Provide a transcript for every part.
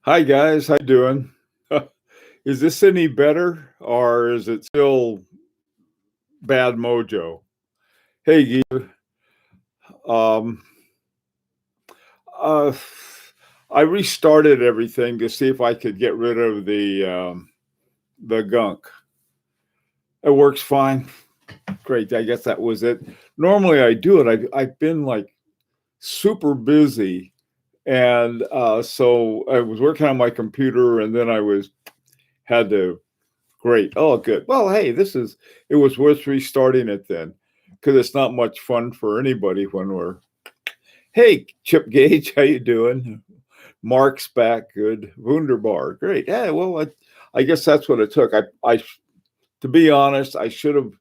Hi guys, how you doing? Is this any better or is it still bad mojo? Hey, um, uh, I restarted everything to see if I could get rid of the gunk. It works fine. Great. I guess that was it. Normally I do it. I've been like super busy, and so I was working on my computer, and then I was had to. Great. Oh, good. Well, hey, it was worth restarting it then, because it's not much fun for anybody when we're, hey, Chip Gage, how you doing? Mark's back. Good. Wunderbar. Great. Yeah, well, I guess that's what it took. To be honest, I should have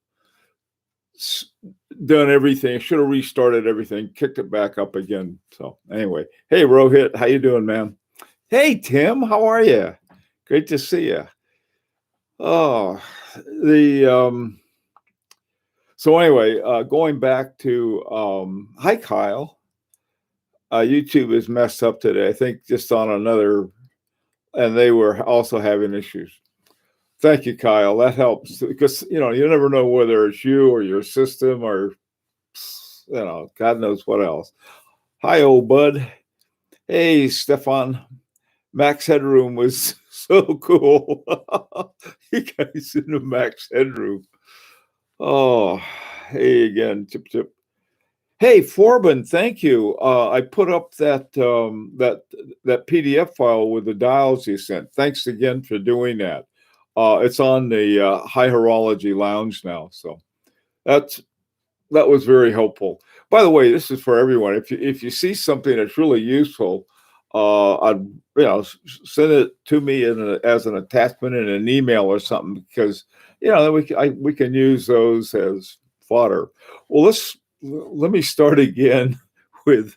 s- done everything. I should have restarted everything, kicked it back up again. So anyway, hey, Rohit, how you doing, man? Hey, Tim, how are you? Great to see you. Oh, the So anyway, going back to hi Kyle. YouTube is messed up today. I think just on another, and they were also having issues. Thank you, Kyle. That helps because you never know whether it's you or your system or God knows what else. Hi, old bud. Hey, Stefan. Max Headroom was so cool. You guys in the Max Headroom. Oh, hey again, Chip Chip. Hey, Forbin, thank you. I put up that PDF file with the dials you sent. Thanks again for doing that. It's on the High Horology Lounge now, so that's that was very helpful. By the way, this is for everyone. If you see something that's really useful, I'd send it to me as an attachment in an email or something because then we can use those as fodder. Well, let me start again with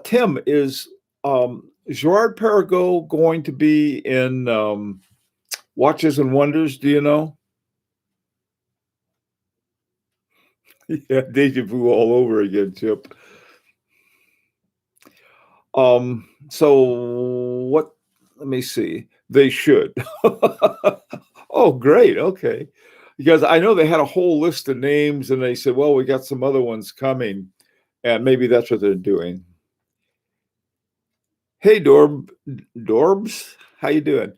Tim, is Gerard Perregaux going to be in Watches and Wonders? Do you know? Yeah, deja vu all over again, Chip. So what? Let me see. They should. Oh, great. Okay. Because I know they had a whole list of names and they said, well, we got some other ones coming. And maybe that's what they're doing. Hey, Dorbs, how you doing?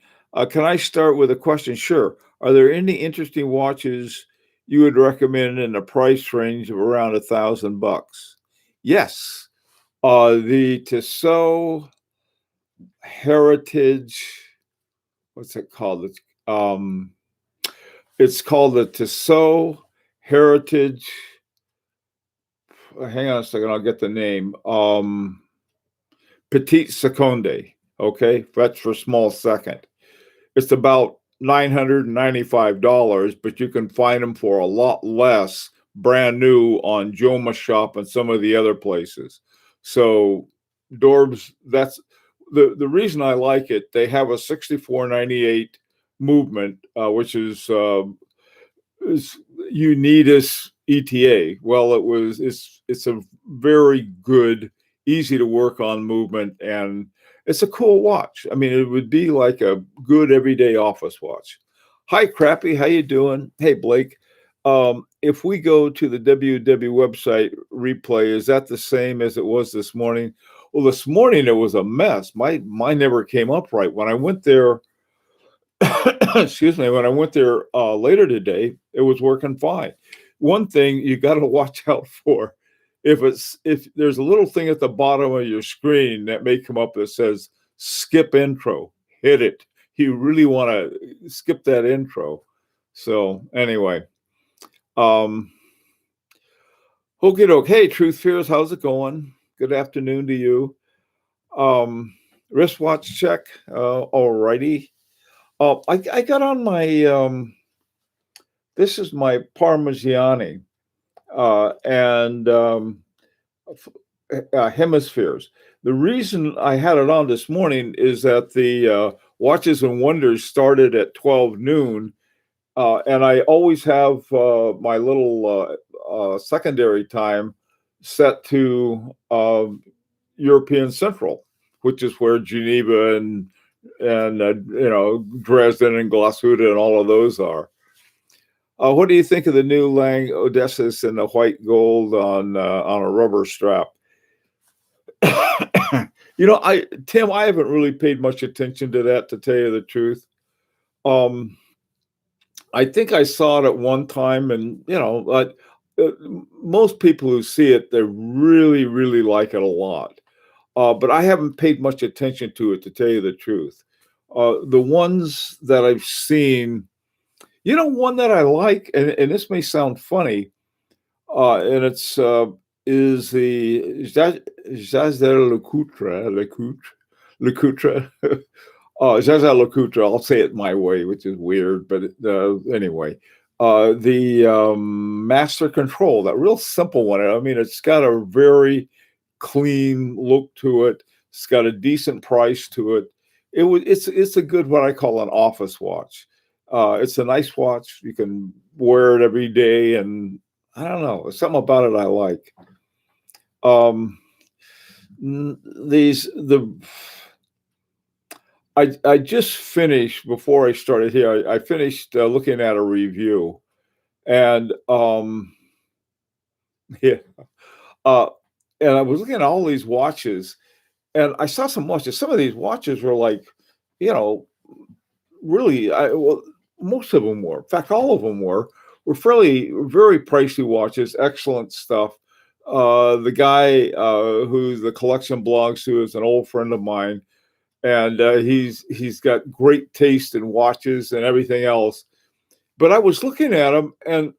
Can I start with a question? Sure. Are there any interesting watches you would recommend in a price range of around $1,000? Yes. The Tissot Heritage, what's it called? It's called the Tissot Heritage. Hang on a second, I'll get the name. Petite Seconde. Okay, that's for small second. It's about $995, but you can find them for a lot less brand new on Joma Shop and some of the other places. So Dorbs, that's the reason I like it. They have a 6498 movement, which is Unitas ETA. Well, it's a very good, easy to work on movement, and it's a cool watch. I mean, it would be like a good everyday office watch. Hi, Crappy, how you doing? Hey, Blake. If we go to the WW website replay, is that the same as it was this morning? Well, this morning it was a mess. Mine never came up right. When I went there, excuse me, when I went there later today, it was working fine. One thing you got to watch out for, if there's a little thing at the bottom of your screen that may come up that says skip intro, hit it. You really want to skip that intro. So anyway, um, okie doke. Hey, Truth Fears, how's it going? Good afternoon to you. Wristwatch check. Alrighty. I got on my this is my Parmigiani and hemispheres. The reason I had it on this morning is that the Watches and Wonders started at 12 noon, and I always have my little secondary time set to European Central, which is where Geneva and Dresden and Glashütte and all of those are. What do you think of the new Lang Odysseus in the white gold on a rubber strap? Tim, I haven't really paid much attention to that, to tell you the truth. I think I saw it at one time, and most people who see it, they really, really like it a lot. But I haven't paid much attention to it, to tell you the truth. The ones that I've seen, one that I like, and this may sound funny, and it's is the Jazel Lecoutre. Jaja Lecoutre. I'll say it my way, which is weird, but anyway. The Master Control, that real simple one. I mean, it's got a very clean look to it. It's got a decent price to it. It's a good, what I call an office watch. It's a nice watch. You can wear it every day, and I don't know, there's something about it I like. I just finished, before I started here, I finished looking at a review, and yeah, and I was looking at all these watches, and I saw some watches. Some of these watches were like, really, well, most of them were. In fact, all of them were very pricey watches, excellent stuff. The guy who the collection belongs to is an old friend of mine, and he's got great taste in watches and everything else. But I was looking at them, and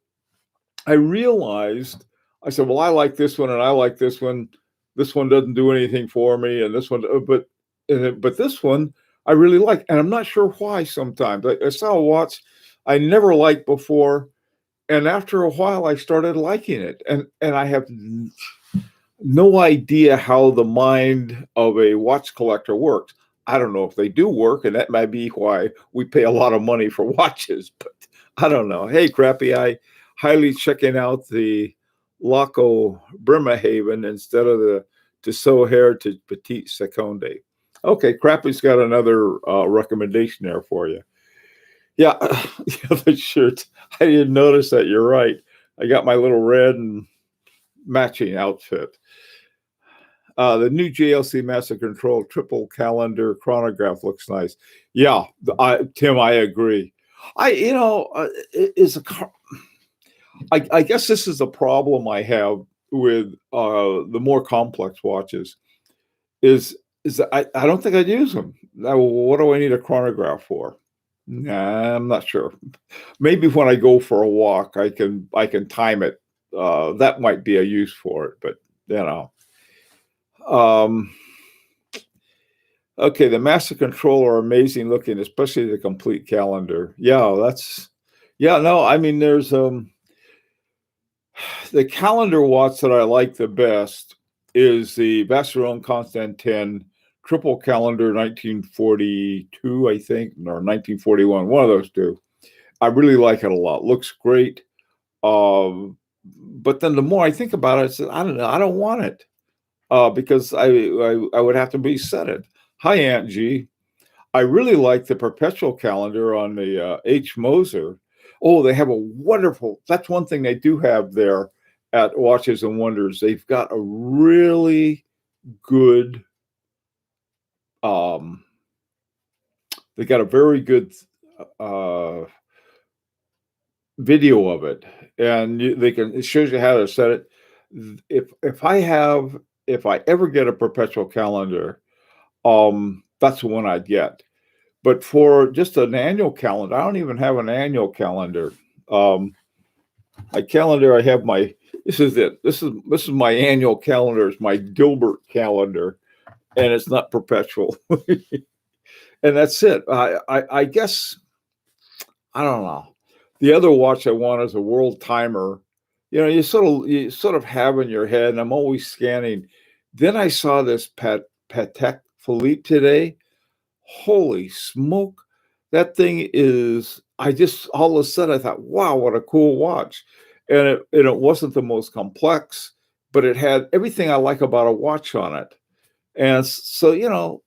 I realized, I said, well, I like this one, and I like this one. This one doesn't do anything for me, and this one, but this one I really like, and I'm not sure why. Sometimes I saw a watch I never liked before, and after a while I started liking it, and I have no idea how the mind of a watch collector works. I don't know if they do work, and that might be why we pay a lot of money for watches, but I don't know. Hey, Crappy, I highly checking out the Laco Bremerhaven instead of the Tissot Heritage Petite Seconde. Okay, Crappy's got another recommendation there for you. Yeah, the other shirt. I didn't notice that. You're right. I got my little red and matching outfit. The new JLC Master Control triple calendar chronograph looks nice. Yeah, Tim, I agree. I guess this is a problem I have with the more complex watches. Is that I don't think I'd use them. Now, what do I need a chronograph for? Nah, I'm not sure. Maybe when I go for a walk, I can time it. That might be a use for it, but okay, the Master Control are amazing looking, especially the complete calendar. No, I mean, there's the calendar watch that I like the best is the Vacheron Constantin triple calendar 1942, I think, or 1941, one of those two. I really like it a lot. Looks great. But then the more I think about it, I said, I don't know, I don't want it. Because I would have to reset it. Hi, Aunt G. I really like the perpetual calendar on the H. Moser. Oh, they have a wonderful, that's one thing they do have there at Watches and Wonders. They've got a really good, they got a very good video of it. And it shows you how to set it. If I ever get a perpetual calendar, that's the one I'd get. But for just an annual calendar, I don't even have an annual calendar. My calendar, I have this is it. This is my annual calendar. It's my Gilbert calendar, and it's not perpetual. And that's it. I guess, I don't know. The other watch I want is a world timer. You sort of have in your head, and I'm always scanning. Then I saw this Patek Philippe today. Holy smoke. That thing is, all of a sudden I thought, wow, what a cool watch. And it wasn't the most complex. but it had everything I like about a watch on it. And so,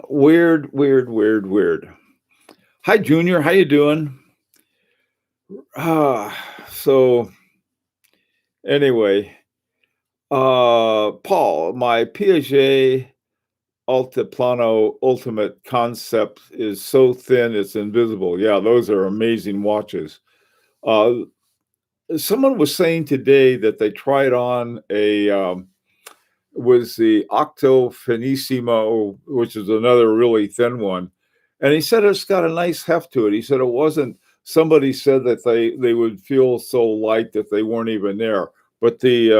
weird, weird, weird, weird. Hi, Junior. How you doing? Ah, so anyway, Paul, my Piaget Altiplano Ultimate Concept is so thin it's invisible. Yeah, those are amazing watches. Uh, Someone was saying today that they tried on a was the Octo Finissimo, which is another really thin one, and he said it's got a nice heft to it. He said it wasn't. Somebody said that they would feel so light that they weren't even there, but the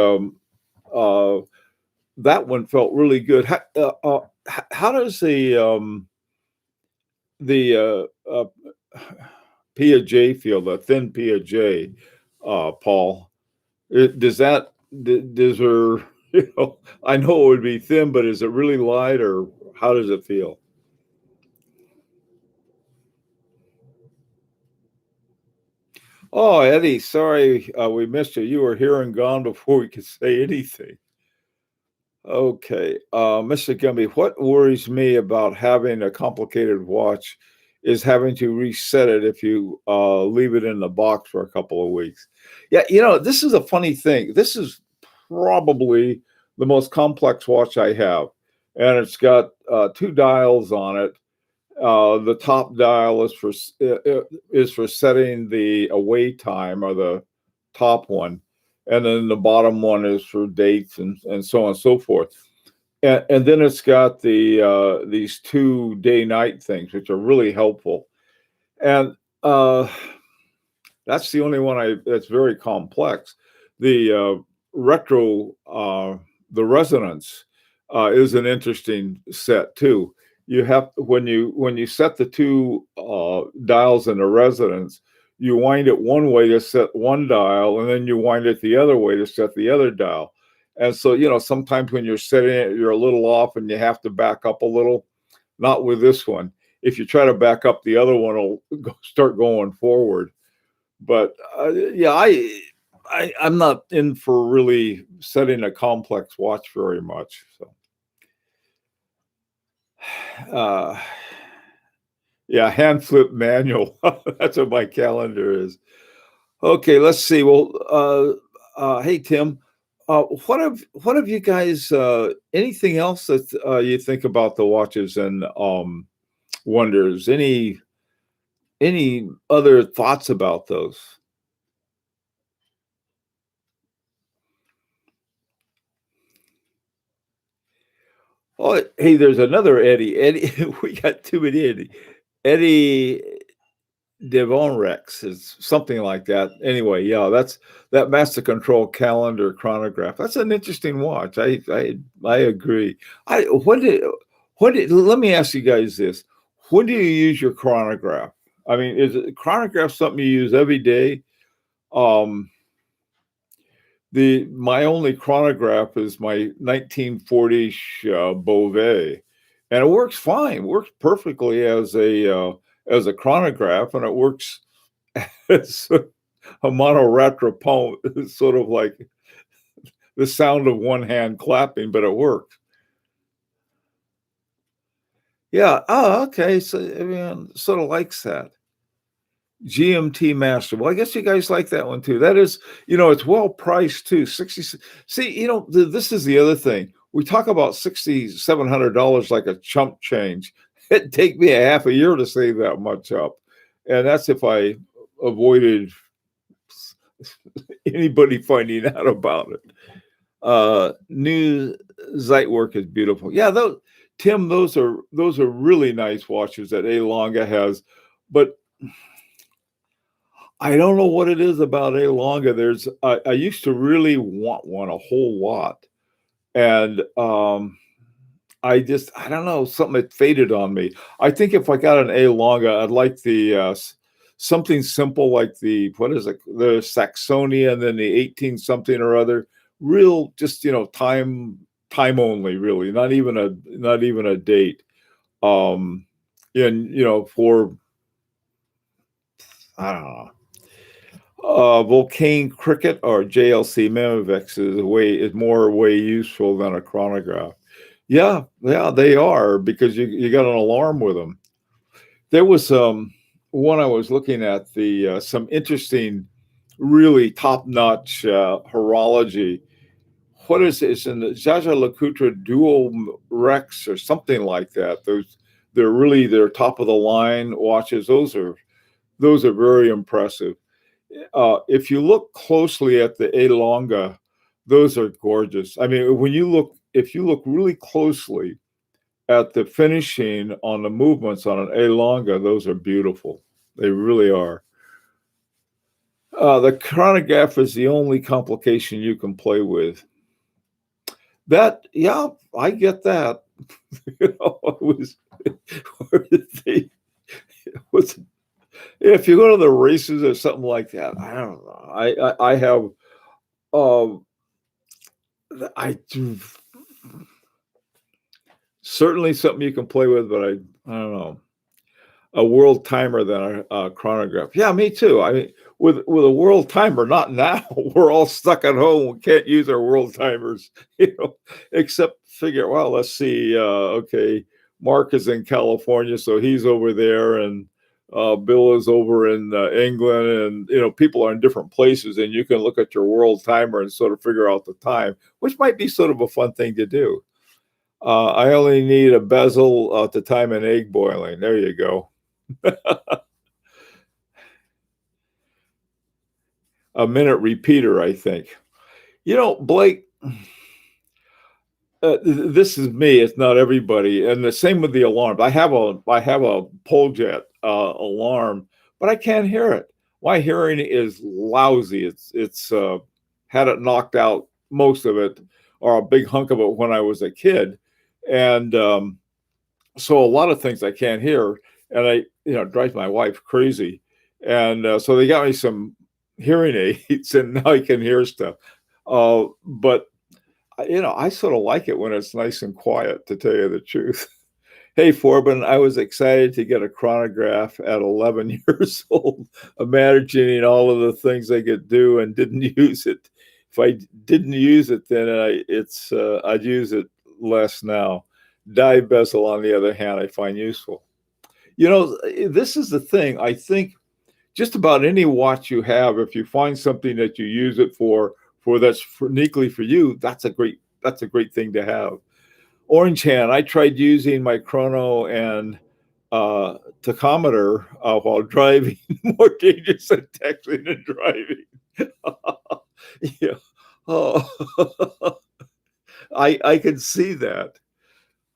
uh, that one felt really good. How does the Piaget feel? The thin Piaget, Paul? Does that does there? I know it would be thin, but is it really light, or how does it feel? Oh, Eddie, sorry we missed you. You were here and gone before we could say anything. Okay, Mr. Gumby, what worries me about having a complicated watch is having to reset it if you leave it in the box for a couple of weeks. Yeah, this is a funny thing. This is probably the most complex watch I have, and it's got two dials on it. The top dial is for setting the away time, or the top one, and then the bottom one is for dates and so on and so forth. And then it's got these two day night things, which are really helpful. And that's the only one that's very complex. The retro, the resonance is an interesting set too. You have when you set the two dials in the resonance, you wind it one way to set one dial, and then you wind it the other way to set the other dial. And so, sometimes when you're setting it, you're a little off, and you have to back up a little. Not with this one. If you try to back up, the other one will start going forward. But yeah, I'm not in for really setting a complex watch very much. So uh, yeah, hand flip manual. That's what my calendar is. Okay, let's see. Well, hey Tim, what have you guys? Anything else that you think about the watches and wonders? Any other thoughts about those? Oh, hey, there's another Eddie. Eddie, we got too many Eddie. Eddie Devon Rex is something like that. Anyway, yeah, that's that Master Control calendar chronograph. That's an interesting watch. I agree. I when did let me ask you guys this. When do you use your chronograph? I mean, is it chronograph something you use every day? Um, the my only chronograph is my 1940 Beauvais, and it works fine. Works perfectly as a chronograph, and it works as a monoratropone. It's sort of like the sound of one hand clapping, but it works. Yeah. Oh, okay. So everyone sort of likes that. GMT Master. Well, I guess you guys like that one too. That is, it's well priced too. 60. See, this is the other thing. We talk about $6,700 like a chump change. It'd take me a half a year to save that much up, and that's if I avoided anybody finding out about it. New Zeitwerk is beautiful. Yeah, those Tim, those are really nice watches that A Longa has, but I don't know what it is about A Longa. I used to really want one a whole lot, and I don't know, something that faded on me. I think if I got an A Longa, I'd like the something simple like the what is it, the Saxonia, and then the 18 something or other. Real, just time only, really. Not even a date. Um, and for I don't know. Volcane Cricket or JLC Memovex is more way useful than a chronograph. Yeah, yeah, they are because you got an alarm with them. There was one I was looking at the some interesting, really top-notch horology. What is it? It's in the Jaja-LeCoultre Dual Rex or something like that. They're top of the line watches. Those are very impressive. If you look closely at the A Longa, those are gorgeous. I mean, if you look really closely at the finishing on the movements on an A Longa, those are beautiful. They really are. The chronograph is the only complication you can play with. That, yeah, I get that. You know, it was, was if you go to the races or something like that, I don't know. I have um I do certainly something you can play with, but I don't know. A world timer than a chronograph. Yeah, me too. I mean, with a world timer, not now. We're all stuck at home. We can't use our world timers, except figure, well, let's see. Okay, Mark is in California, so he's over there, and Bill is over in England, and people are in different places, and you can look at your world timer and sort of figure out the time, which might be sort of a fun thing to do. I only need a bezel to time an egg boiling. There you go. A minute repeater, I think. Blake, this is me. It's not everybody, and the same with the alarms. I have a pole jet alarm, but I can't hear it. My hearing is lousy. It's had it knocked out, most of it, or a big hunk of it when I was a kid, and so a lot of things I can't hear, and it drives my wife crazy, and so they got me some hearing aids, and now I can hear stuff. But I sort of like it when it's nice and quiet, to tell you the truth. Hey, Forbin, I was excited to get a chronograph at 11 years old, imagining all of the things I could do, and didn't use it. If I didn't use it, then I'd use it less now. Die bezel, on the other hand, I find useful. This is the thing. I think just about any watch you have, if you find something that you use it for that's uniquely for you, that's a great thing to have. Orange Hand, I tried using my chrono and tachometer while driving. More dangerous than texting and driving. Yeah. Oh, I can see that.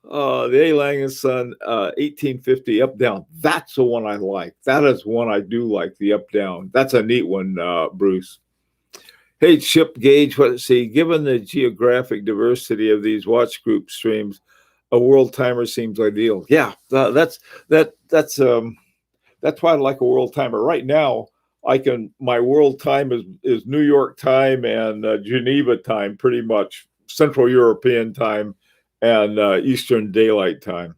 The A. Langenson 1850 up down. That's the one I like. That is one I do like, the up down. That's a neat one, Bruce. Hey, Chip Gage, given the geographic diversity of these watch group streams, a world timer seems ideal. Yeah, that's why I like a world timer. Right now, my world time is New York time and Geneva time, pretty much Central European time and Eastern Daylight Time.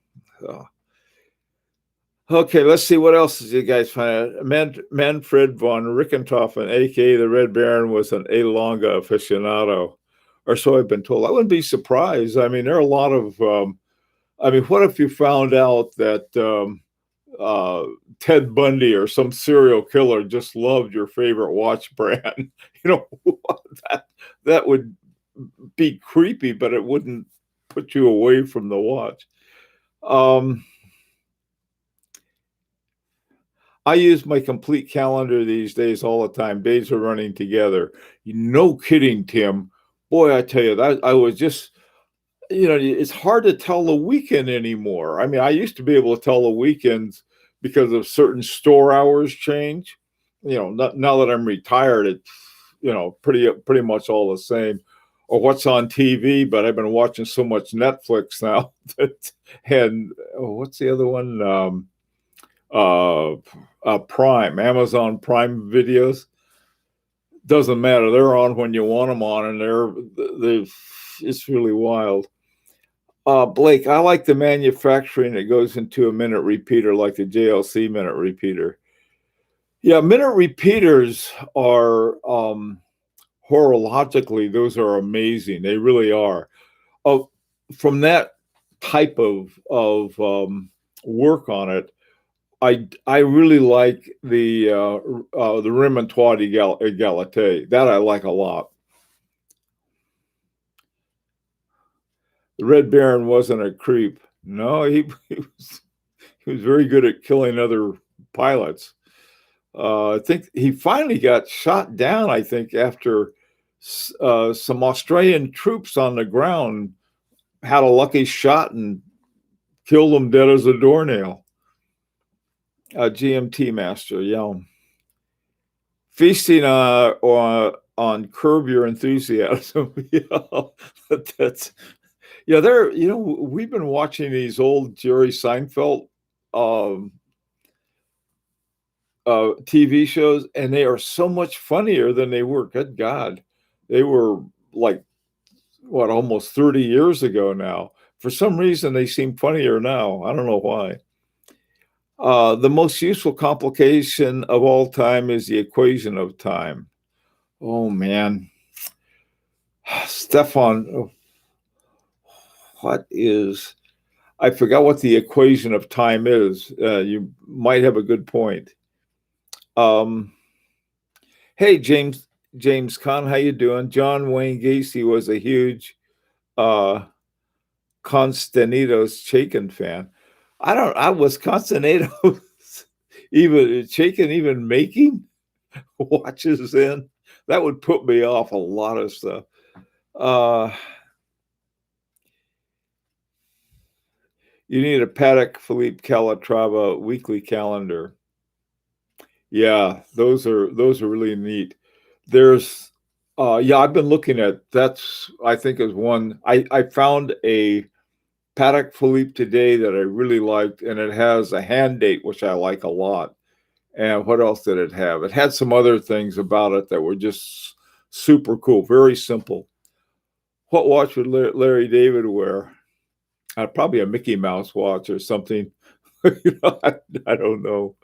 Okay, let's see what else did you guys find out. Manfred von Richthofen, aka the Red Baron, was an A Longa aficionado, or so I've been told. I wouldn't be surprised. I mean, there are a lot of. What if you found out that Ted Bundy or some serial killer just loved your favorite watch brand? That would be creepy, but it wouldn't put you away from the watch. I use my complete calendar these days all the time. Days are running together. No kidding, Tim. Boy, I tell you, that I was just, it's hard to tell the weekend anymore. I mean, I used to be able to tell the weekends because of certain store hours change. Now that I'm retired, it's, pretty much all the same. Or what's on TV, but I've been watching so much Netflix now. And what's the other one? Prime, Amazon Prime videos. Doesn't matter. They're on when you want them on, and it's really wild. Blake, I like the manufacturing that goes into a minute repeater, like the JLC minute repeater. Yeah, minute repeaters are horologically, those are amazing. They really are. Oh, from that type of work on it, I really like the Remontoir Egalite. That I like a lot. The Red Baron wasn't a creep. No, he was very good at killing other pilots. I think he finally got shot down. I think after some Australian troops on the ground had a lucky shot and killed him dead as a doornail. GMT master, yeah. Feasting on Curb Your Enthusiasm. Yeah, that's yeah. There, we've been watching these old Jerry Seinfeld um, TV shows, and they are so much funnier than they were. Good God, they were like what, almost 30 years ago now. For some reason, they seem funnier now. I don't know why. The most useful complication of all time is the equation of time. Oh man, Stefan, what is? I forgot what the equation of time is. You might have a good point. Um, hey, James Conn, how you doing? John Wayne Gacy was a huge uh, Constantino's Chaikin fan. I was Constantino's even Chaikin even making watches then? That would put me off a lot of stuff. Uh, you need a Patek Philippe Calatrava weekly calendar. Yeah, those are really neat. There's yeah, I've been looking at that's I think is one I found a Patek Philippe today that I really liked, and it has a hand date which I like a lot. And what else did it have? It had some other things about it that were just super cool, very simple. What watch would Larry David wear? Probably a Mickey Mouse watch or something. I don't know.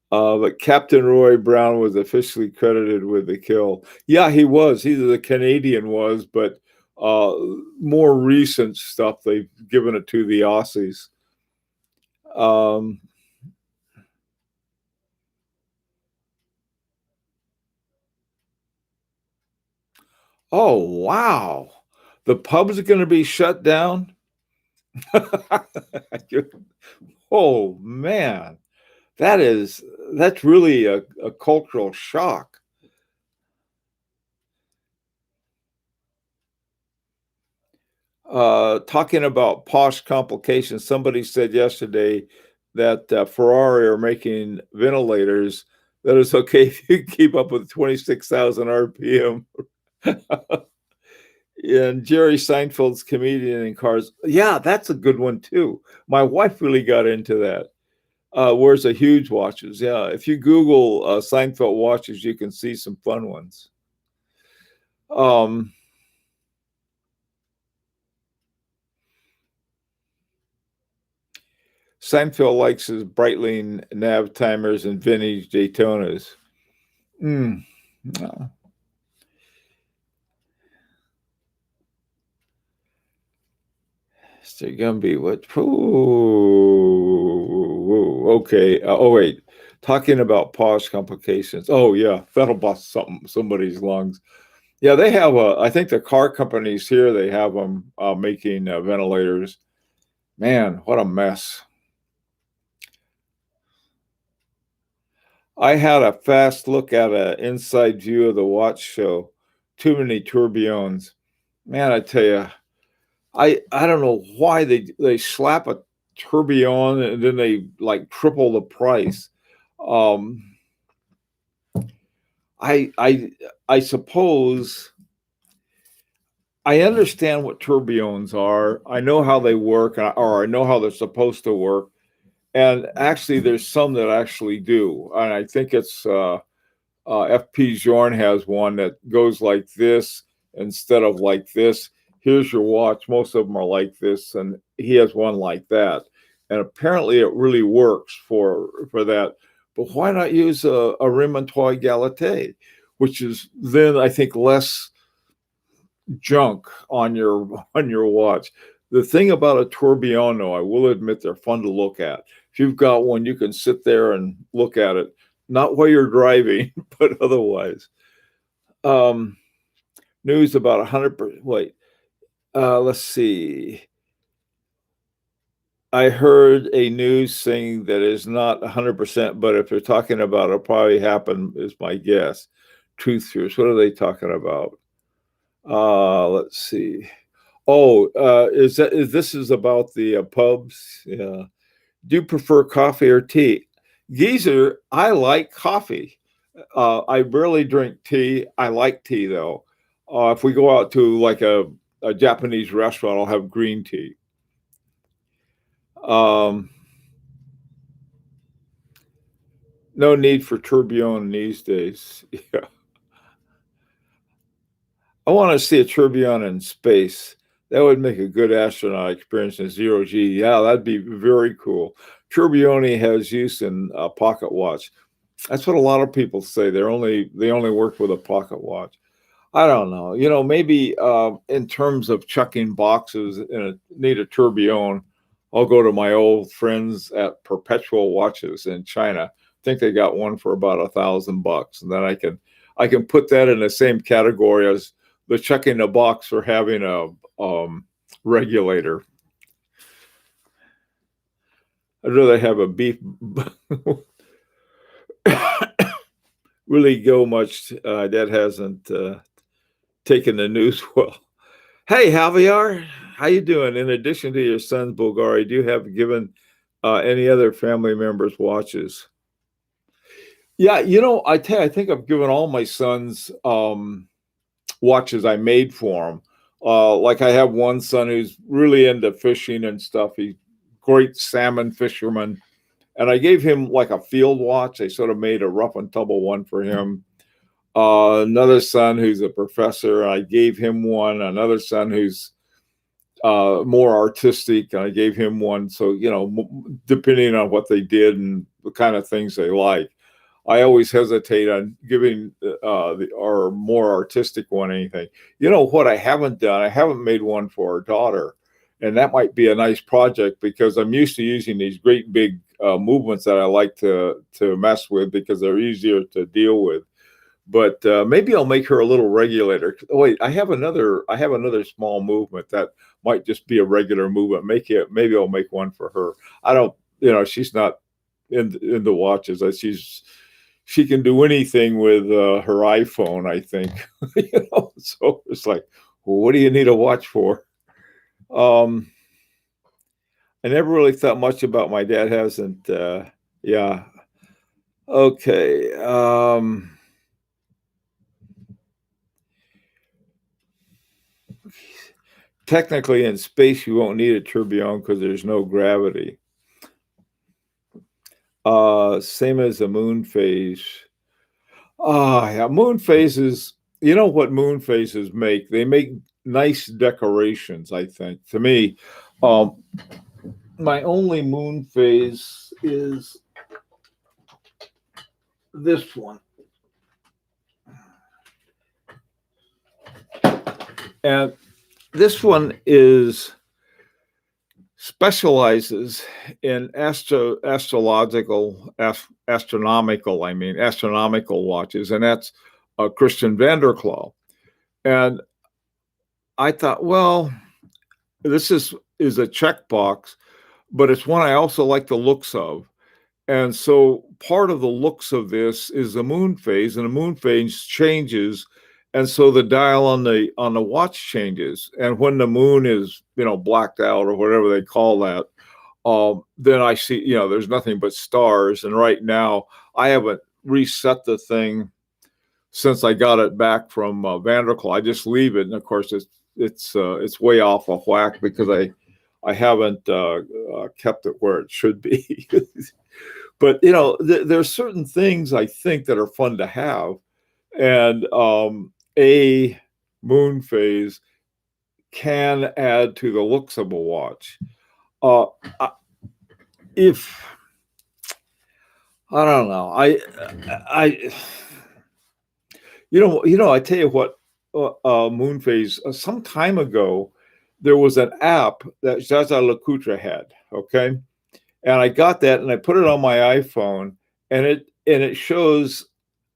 But Captain Roy Brown was officially credited with the kill. Yeah, he was. The Canadian was, but uh, more recent stuff, they've given it to the Aussies. Um, oh, wow. The pubs are going to be shut down? Oh, man. That is, that's really a cultural shock. Talking about posh complications, somebody said yesterday that Ferrari are making ventilators that it's okay if you keep up with 26,000 RPM. And Jerry Seinfeld's comedian in cars. Yeah, that's a good one too. My wife really got into that. Wears a huge watches. Yeah, if you Google Seinfeld watches, you can see some fun ones. Um, Seinfeld likes his Breitling nav timers and vintage Daytonas. Mm, no. Mr. Gumby, what? Ooh, okay. Oh, wait. Talking about posh complications. Oh, yeah. That'll bust somebody's lungs. Yeah, they have I think the car companies here, they have them making ventilators. Man, what a mess. I had a fast look at an inside view of the watch show. Too many tourbillons. Man, I tell you, I don't know why they slap a tourbillon and then they like triple the price. Um, I I I suppose I understand what tourbillons are. I know how they work, or I know how they're supposed to work. And actually, there's some that actually do. And I think it's FP Jorn has one that goes like this instead of like this. Here's your watch. Most of them are like this, and he has one like that. And apparently, it really works for that. but why not use a Remontoy Galatea, which is then I think less junk on your watch. The thing about a tourbillon, though, I will admit they're fun to look at. If you've got one, you can sit there and look at it, not while you're driving, but otherwise. Um, News about 100%. Wait, let's see. I heard a news thing that is not 100%, but if they're talking about it'll probably happen, is my guess. Truth Seers, what are they talking about? Let's see. Oh, is this is about the pubs? Yeah. Do you prefer coffee or tea? Geezer, I like coffee. I rarely drink tea. I like tea though. If we go out to like a Japanese restaurant, I'll have green tea. Um, no need for tourbillon these days. Yeah. I want to see a tourbillon in space. That would make a good astronaut experience in zero G. Yeah, that'd be very cool. Tourbillon has use in a pocket watch. That's what a lot of people say. They only work with a pocket watch. I don't know. Maybe in terms of chucking boxes in need a tourbillon, I'll go to my old friends at Perpetual Watches in China. I think they got one for about $1,000, and then I can put that in the same category as the checking the box for having a regulator. I'd rather have a beef. Really go much. That hasn't taken the news well. Hey, Javier, how you doing? In addition to your son's Bulgari, do you have given any other family members watches? Yeah, I tell you, I think I've given all my sons watches I made for them. Like I have one son who's really into fishing and stuff. He's great salmon fisherman, and I gave him like a field watch. I sort of made a rough and tumble one for him. Another son who's a professor, I gave him one. Another son who's more artistic, and I gave him one. So, depending on what they did and the kind of things they like. I always hesitate on giving our more artistic one anything. You know what I haven't done? I haven't made one for our daughter, and that might be a nice project because I'm used to using these great big movements that I like to mess with because they're easier to deal with. But maybe I'll make her a little regulator. Oh, wait, I have another small movement that might just be a regular movement. Maybe I'll make one for her. I don't, she's not in the watches. She can do anything with her iPhone, I think. So it's like, well, what do you need a watch for? Um, I never really thought much about my dad hasn't. Yeah. Okay. Technically, in space, you won't need a tourbillon because there's no gravity. Same as the moon phase. Yeah, moon phases. You know what moon phases make? They make nice decorations, I think. To me, um, my only moon phase is this one. And this one specializes in astronomical watches, and that's Christian Vanderklaw. And I thought, well, this is a checkbox, but it's one I also like the looks of. And so part of the looks of this is the moon phase, and the moon phase changes, and so the dial on the watch changes. And when the moon is blacked out or whatever they call that, then I see there's nothing but stars. And right now I haven't reset the thing since I got it back from Vanderklaw. I just leave it, and of course it's way off of whack because I haven't kept it where it should be. But there's certain things I think that are fun to have, and a moon phase can add to the looks of a watch. If I don't know. I I tell you what, moon phase. Some time ago, there was an app that Zaza Lakutra had. Okay, and I got that and I put it on my iPhone, and it shows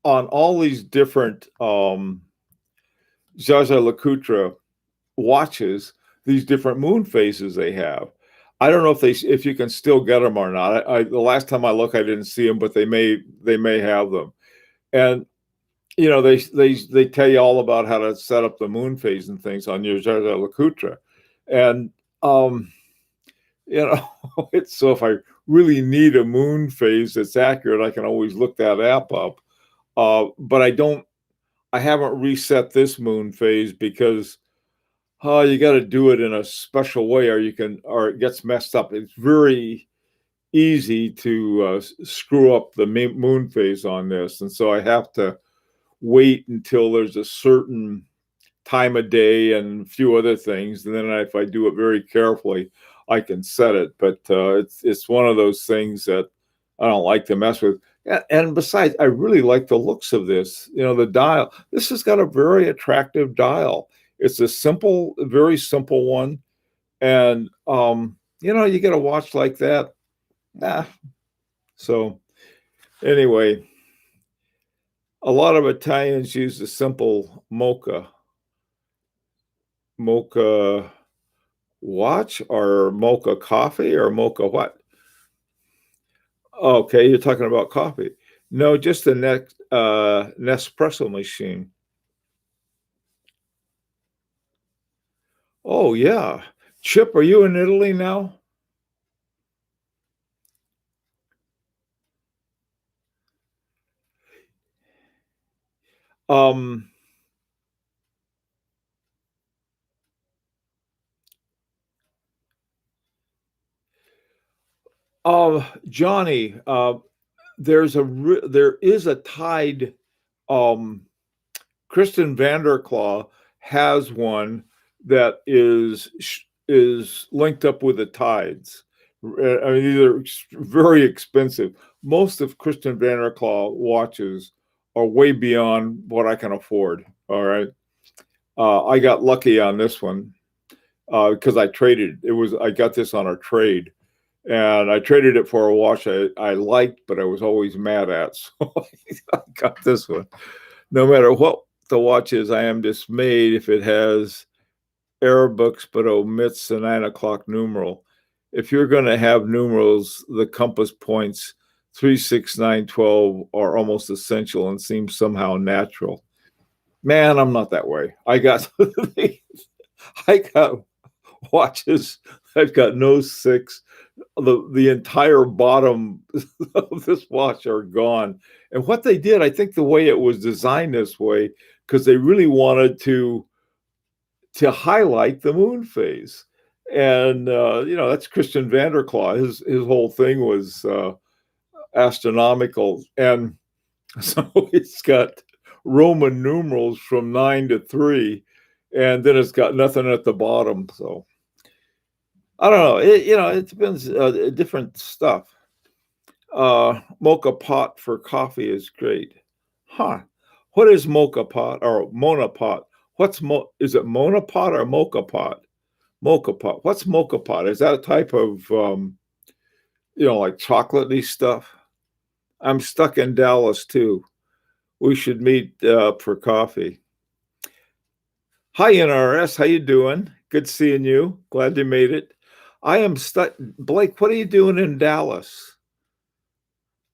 on all these different Zaza Lakutra watches these different moon phases they have. I don't know if you can still get them or not. The last time I looked, I didn't see them, but they may have them. And they tell you all about how to set up the moon phase and things on your Zaza Lakutra, and um, you know, it's so if I really need a moon phase that's accurate, I can always look that app up. But I haven't reset this moon phase because you got to do it in a special way, or it gets messed up. It's very easy to screw up the moon phase on this, and so I have to wait until there's a certain time of day and a few other things, and then if I do it very carefully, I can set it. But it's one of those things that I don't like to mess with. And besides, I really like the looks of this. The dial. This has got a very attractive dial. It's a simple, very simple one, and you get a watch like that. Nah. So anyway, a lot of Italians use the simple mocha watch, or mocha coffee, or mocha what? Okay, you're talking about coffee. No, just the Nespresso machine. Oh yeah. Chip, are you in Italy now? Um Johnny, there is a Tide. um Kristen Vanderklaw has one that is linked up with the tides. I mean, these are very expensive. Most of Kristen Vanderklaw watches are way beyond what I can afford. All right, I got lucky on this one because I got this on a trade, and I traded it for a watch I liked, but I was always mad at. So I got this one. No matter what the watch is, I am dismayed if it has error books but omits the 9 o'clock numeral. If you're going to have numerals, the compass points 3, 6, 9, 12 are almost essential and seem somehow natural. Man, I'm not that way. I got watches. I've got no six. The entire bottom of this watch are gone. And what they did, I think the way it was designed this way, because they really wanted to highlight the moon phase. And that's Christian Vanderklaw. His whole thing was astronomical, and so it's got Roman numerals from 9 to 3, and then it's got nothing at the bottom. So I don't know. It depends. Different stuff. Mocha pot for coffee is great. Huh. What is mocha pot or Mona pot? Is it Mona pot or mocha pot? Mocha pot. What's mocha pot? Is that a type of like chocolatey stuff? I'm stuck in Dallas too. We should meet for coffee. Hi NRS, how you doing? Good seeing you. Glad you made it. I am stuck. Blake, what are you doing in Dallas?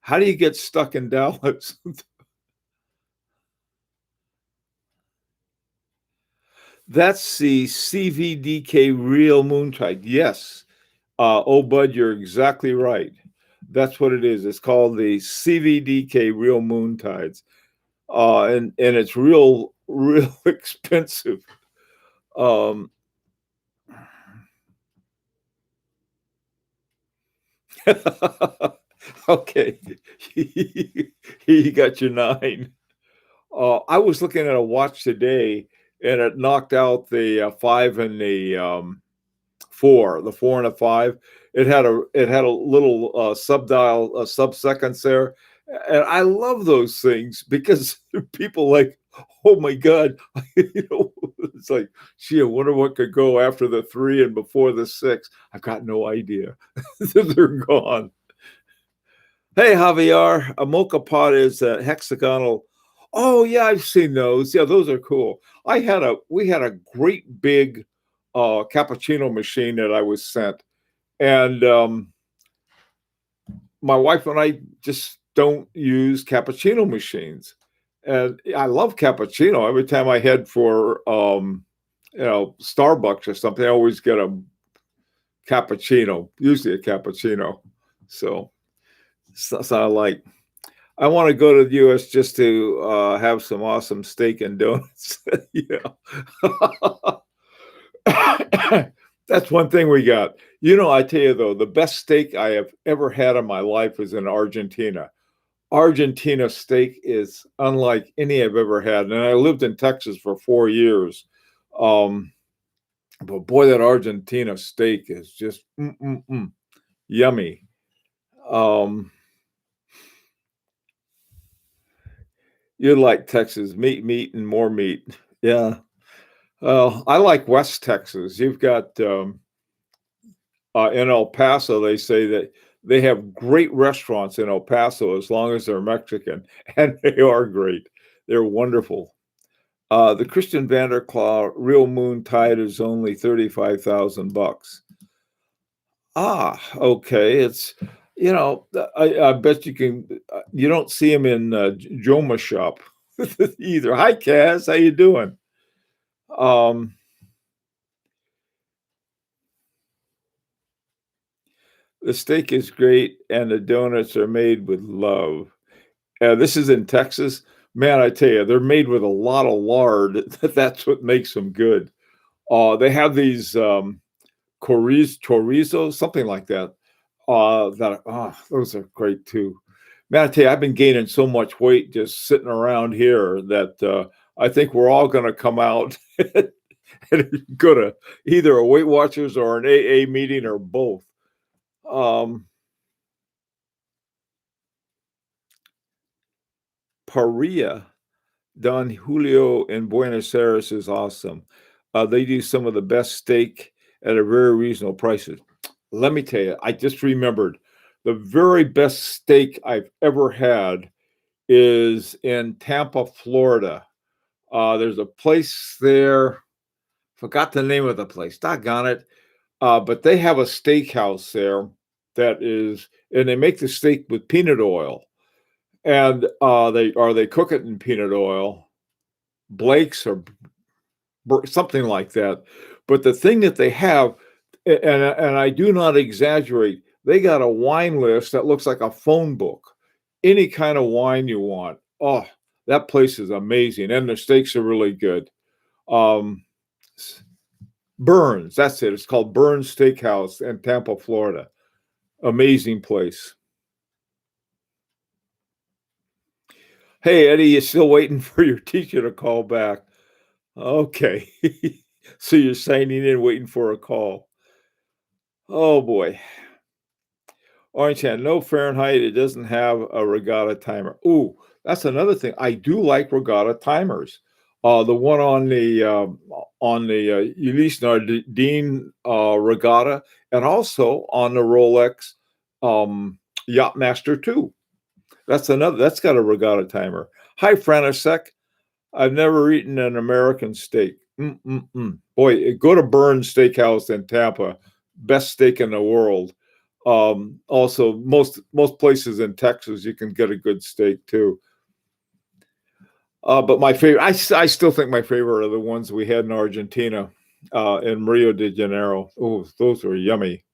How do you get stuck in Dallas? That's the CVDK Real Moontide. Yes. Oh, Bud, you're exactly right. That's what it is. It's called the CVDK Real Moontides. And it's real expensive. Um, okay. You got your 9. I was looking at a watch today, and it knocked out the 5 and the 4, the 4 and a 5. It had a little sub-dial, sub-seconds there, And I love those things because people like, oh my God, it's like, gee, I wonder what could go after the 3 and before the 6. I've got no idea. They're gone. Hey, Javier, a mocha pot is a hexagonal. Oh yeah, I've seen those. Yeah, those are cool. We had a great big cappuccino machine that I was sent, and my wife and I just don't use cappuccino machines. And I love cappuccino. Every time I head for Starbucks or something, I always get a cappuccino, usually a cappuccino. So I like. I want to go to the U.S. just to have some awesome steak and donuts. Yeah. That's one thing we got. I tell you though, the best steak I have ever had in my life was in Argentina. Argentina steak is unlike any I've ever had. And I lived in Texas for 4 years. Um, but boy, that Argentina steak is just yummy. Um, you like Texas meat, and more meat. Yeah. I like West Texas. You've got in El Paso, they say that they have great restaurants in El Paso as long as they're Mexican, and they are great. They're wonderful. The Christian Vanderklaw Real Moon Tide is only $35,000. Ah, okay. I bet you can. You don't see them in Joma shop either. Hi, Kaz. How you doing? Um, the steak is great, and the donuts are made with love. This is in Texas. Man, I tell you, they're made with a lot of lard. That's what makes them good. They have these chorizo, something like that. Those are great too. Man, I tell you, I've been gaining so much weight just sitting around here that I think we're all going to come out and go to either a Weight Watchers or an AA meeting or both. Paria Don Julio in Buenos Aires is awesome. They do some of the best steak at a very reasonable prices. Let me tell you, I just remembered the very best steak I've ever had is in Tampa, Florida. There's a place there, forgot the name of the place, doggone it. But they have a steakhouse there and they make the steak with peanut oil. And they cook it in peanut oil, Blake's or something like that. But the thing that they have, and I do not exaggerate, they got a wine list that looks like a phone book. Any kind of wine you want. Oh, that place is amazing, and the steaks are really good. Um, Burns, that's it. It's called Burns Steakhouse in Tampa, Florida. Amazing place. Hey, Eddie, you still waiting for your teacher to call back? Okay. So you're signing in, waiting for a call. Oh boy. Orange Hand, no Fahrenheit. It doesn't have a regatta timer. Ooh, that's another thing. I do like regatta timers. The one on the Ulysse Nardine regatta, and also on the Rolex Yachtmaster 2. That's another. That's got a regatta timer. Hi, Franisek. I've never eaten an American steak. Boy, go to Burns Steakhouse in Tampa. Best steak in the world. Also, most places in Texas, you can get a good steak too. But my favorite, I still think my favorite are the ones we had in Argentina, in Rio de Janeiro. Oh, those were yummy.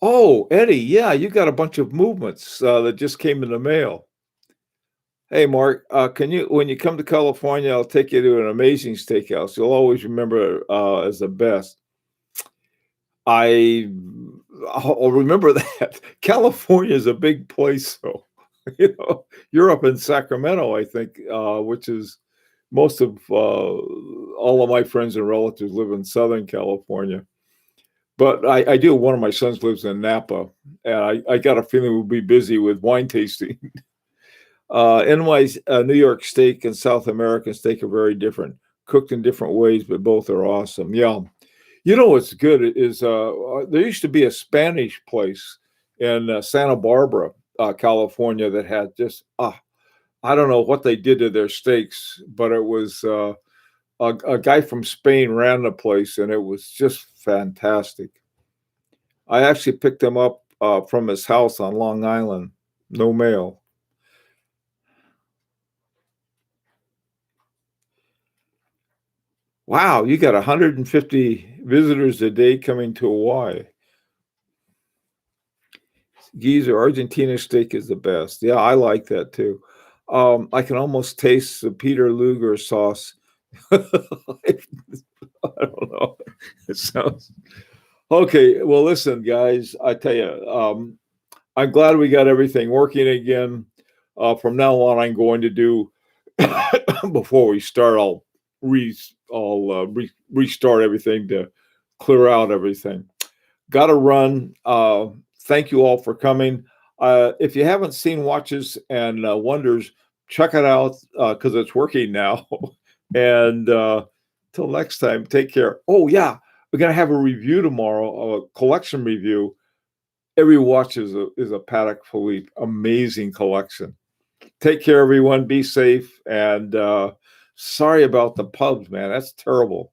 Oh, Eddie, yeah, you got a bunch of movements that just came in the mail. Hey, Mark, when you come to California, I'll take you to an amazing steakhouse. You'll always remember as the best. I'll remember that. California is a big place, though. You're up in Sacramento, I think, which is most of all of my friends and relatives live in Southern California. But I do. One of my sons lives in Napa, and I got a feeling we'll be busy with wine tasting. New York steak and South American steak are very different, cooked in different ways, but both are awesome. Yeah. You know what's good is there used to be a Spanish place in Santa Barbara, California, that had just I don't know what they did to their steaks, but it was a guy from Spain ran the place, and it was just fantastic. I actually picked him up from his house on Long Island, no mail. Wow, you got 150 visitors a day coming to Hawaii. Giza, Argentina steak is the best. Yeah, I like that too. I can almost taste the Peter Luger sauce. I don't know. It sounds okay. Well, listen, guys, I tell you, I'm glad we got everything working again. From now on, I'm going to do before we start. Restart everything to clear out everything. Got to run. Thank you all for coming. If you haven't seen Watches and Wonders, check it out because it's working now. And till next time, take care. Oh, yeah, we're going to have a review tomorrow, a collection review. Every watch is a Patek Philippe. Amazing collection. Take care, everyone. Be safe. And sorry about the pubs, man. That's terrible.